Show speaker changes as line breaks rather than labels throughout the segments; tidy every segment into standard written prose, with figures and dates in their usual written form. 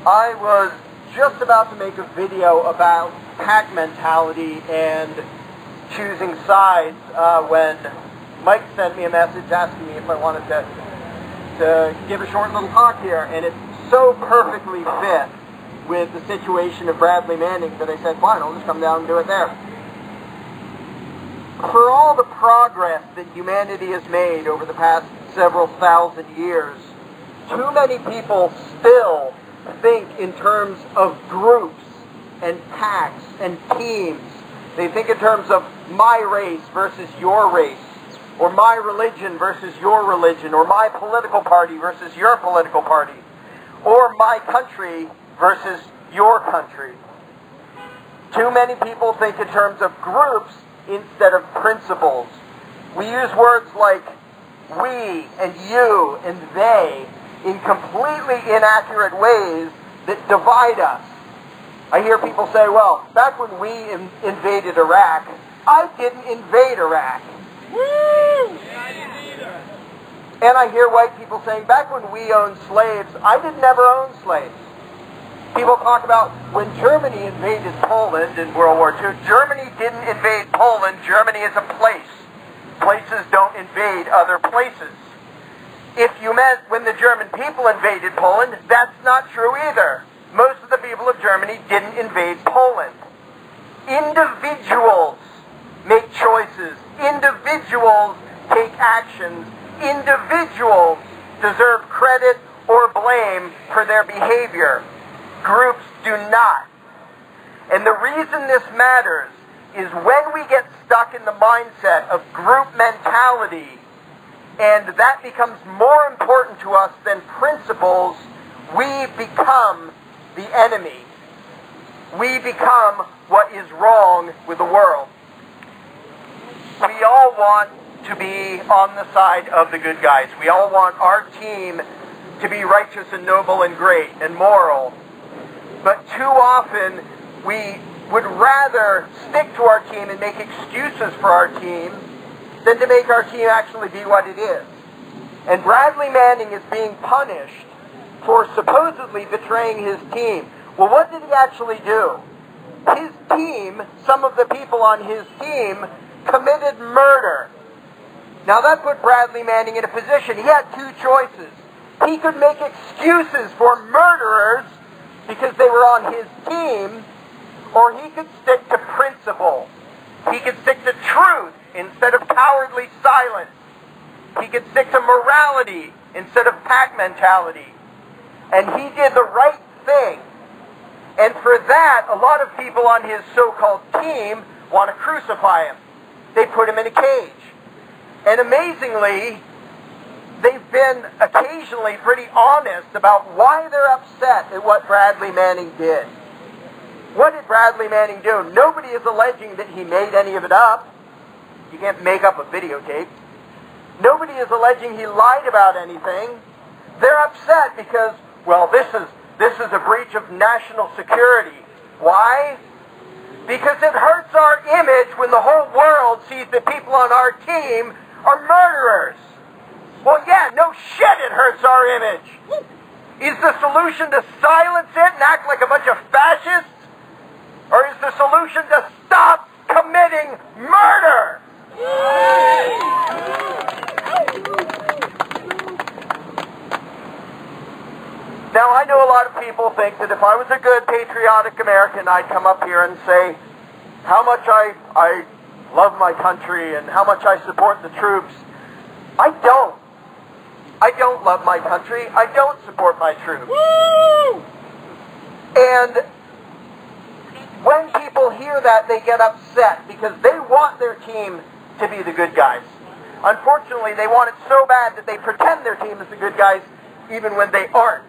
I was just about to make a video about pack mentality and choosing sides when Mike sent me a message asking me if I wanted to give a short little talk here, and it so perfectly fit with the situation of Bradley Manning that I said, fine, I'll just come down and do it there. For all the progress that humanity has made over the past several thousand years, too many people still think in terms of groups and packs and teams. They think in terms of my race versus your race, or my religion versus your religion, or my political party versus your political party, or my country versus your country. Too many people think in terms of groups instead of principles. We use words like we and you and they in completely inaccurate ways that divide us. I hear people say, well, back when we invaded Iraq, I didn't invade Iraq. Woo! Yeah, I didn't either. And I hear white people saying, back when we owned slaves, I didn't ever own slaves. People talk about when Germany invaded Poland in World War II. Germany didn't invade Poland. Germany is a place. Places don't invade other places. If you meant when the German people invaded Poland, that's not true either. Most of the people of Germany didn't invade Poland. Individuals make choices. Individuals take actions. Individuals deserve credit or blame for their behavior. Groups do not. And the reason this matters is when we get stuck in the mindset of group mentality, and that becomes more important to us than principles, we become the enemy. We become what is wrong with the world. We all want to be on the side of the good guys. We all want our team to be righteous and noble and great and moral. But too often we would rather stick to our team and make excuses for our team than to make our team actually be what it is. And Bradley Manning is being punished for supposedly betraying his team. Well, what did he actually do? His team, some of the people on his team, committed murder. Now that put Bradley Manning in a position. He had two choices. He could make excuses for murderers because they were on his team, or he could stick to principle. He could stick to truth instead of cowardly silence. He could stick to morality instead of pack mentality. And he did the right thing. And for that, a lot of people on his so-called team want to crucify him. They put him in a cage. And amazingly, they've been occasionally pretty honest about why they're upset at what Bradley Manning did. What did Bradley Manning do? Nobody is alleging that he made any of it up. You can't make up a videotape. Nobody is alleging he lied about anything. They're upset because, well, this is a breach of national security. Why? Because it hurts our image when the whole world sees the people on our team are murderers. Well, yeah, no shit, it hurts our image. Is the solution to silence it and act like a bunch of fascists? Or is the solution to stop committing murder? Now, I know a lot of people think that if I was a good patriotic American, I'd come up here and say how much I love my country and how much I support the troops. I don't. I don't love my country. I don't support my troops. Woo! And when people hear that, they get upset because they want their team to be the good guys. Unfortunately, they want it so bad that they pretend their team is the good guys even when they aren't.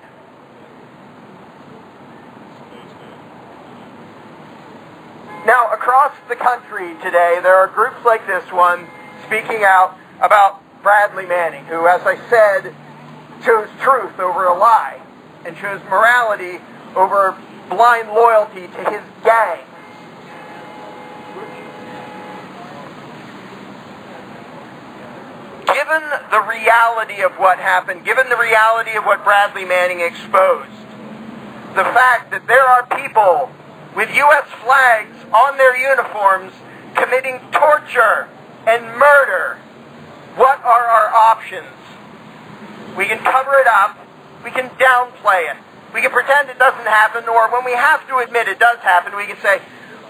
Now, across the country today, there are groups like this one speaking out about Bradley Manning, who, as I said, chose truth over a lie and chose morality over blind loyalty to his gang. Given the reality of what happened, given the reality of what Bradley Manning exposed, the fact that there are people with U.S. flags on their uniforms committing torture and murder. What are our options? We can cover it up. We can downplay it. We can pretend it doesn't happen, or when we have to admit it does happen, we can say,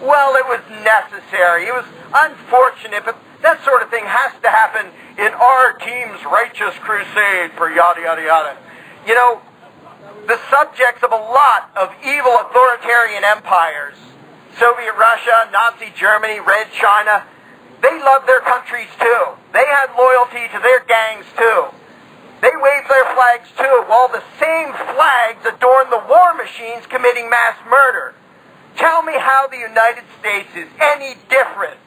well, it was necessary. It was unfortunate, but that sort of thing has to happen in our team's righteous crusade for yada, yada, yada. You know, the subjects of a lot of evil authoritarian empires, Soviet Russia, Nazi Germany, Red China, they loved their countries too. They had loyalty to their gangs too. They waved their flags too, while the same flags adorn the war machines committing mass murder. Tell me how the United States is any different.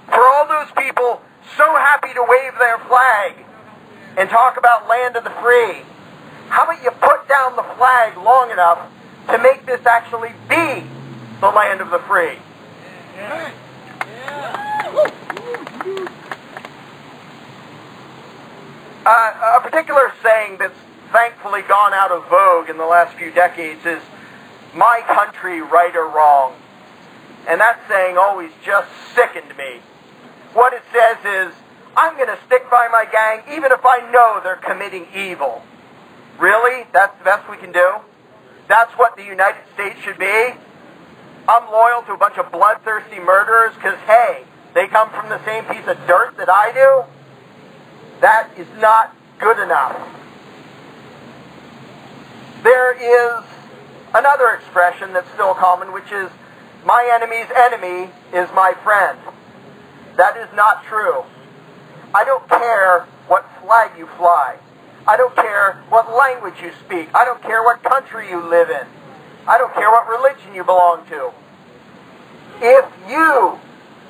For all those people so happy to wave their flag and talk about land of the free, how about you put down the flag long enough to make this actually be the land of the free?
Yeah.
A particular saying that's thankfully gone out of vogue in the last few decades is, my country, right or wrong. And that saying always just sickened me. What it says is, I'm going to stick by my gang even if I know they're committing evil. Really? That's the best we can do? That's what the United States should be? I'm loyal to a bunch of bloodthirsty murderers because, hey, they come from the same piece of dirt that I do? That is not good enough. There is another expression that's still common, which is, my enemy's enemy is my friend. That is not true. I don't care what flag you fly. I don't care what language you speak. I don't care what country you live in. I don't care what religion you belong to. If you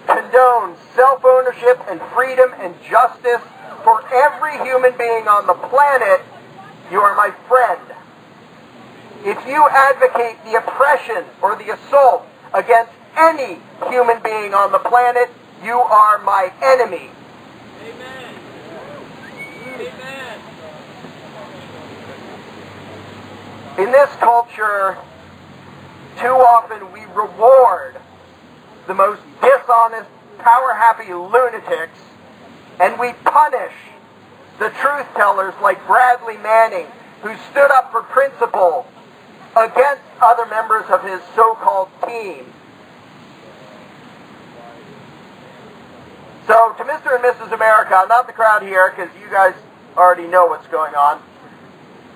condone self-ownership and freedom and justice for every human being on the planet, you are my friend. If you advocate the oppression or the assault against any human being on the planet, you are my enemy.
Amen. Amen.
In this culture, too often we reward the most dishonest, power-happy lunatics, and we punish the truth-tellers like Bradley Manning, who stood up for principle against other members of his so-called team. So, to Mr. and Mrs. America, not the crowd here, because you guys already know what's going on,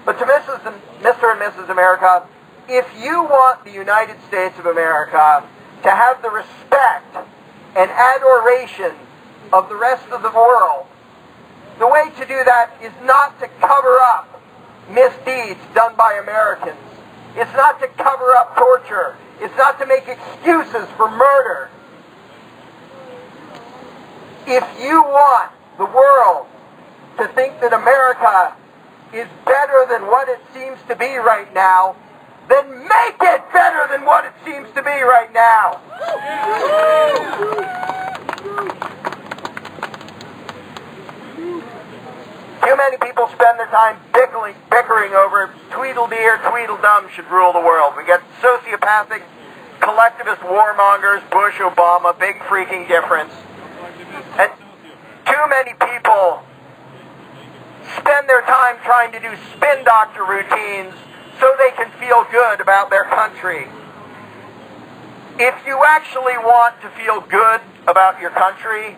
but to Mr. and Mrs. America, if you want the United States of America to have the respect and adoration of the rest of the world, the way to do that is not to cover up misdeeds done by Americans. It's not to cover up torture. It's not to make excuses for murder. If you want the world to think that America is better than what it seems to be right now, then make it better than what it seems to be right now. Too many people spend their time bickering over Tweedledee or Tweedledum should rule the world. We get sociopathic, collectivist warmongers, Bush, Obama, big freaking difference. And too many people spend their time trying to do spin doctor routines so they can feel good about their country. If you actually want to feel good about your country,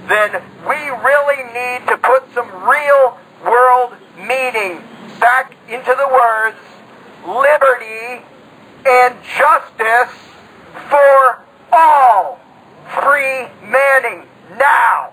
then we really need to put some real world meaning back into the words liberty and justice for all. Free Manning now.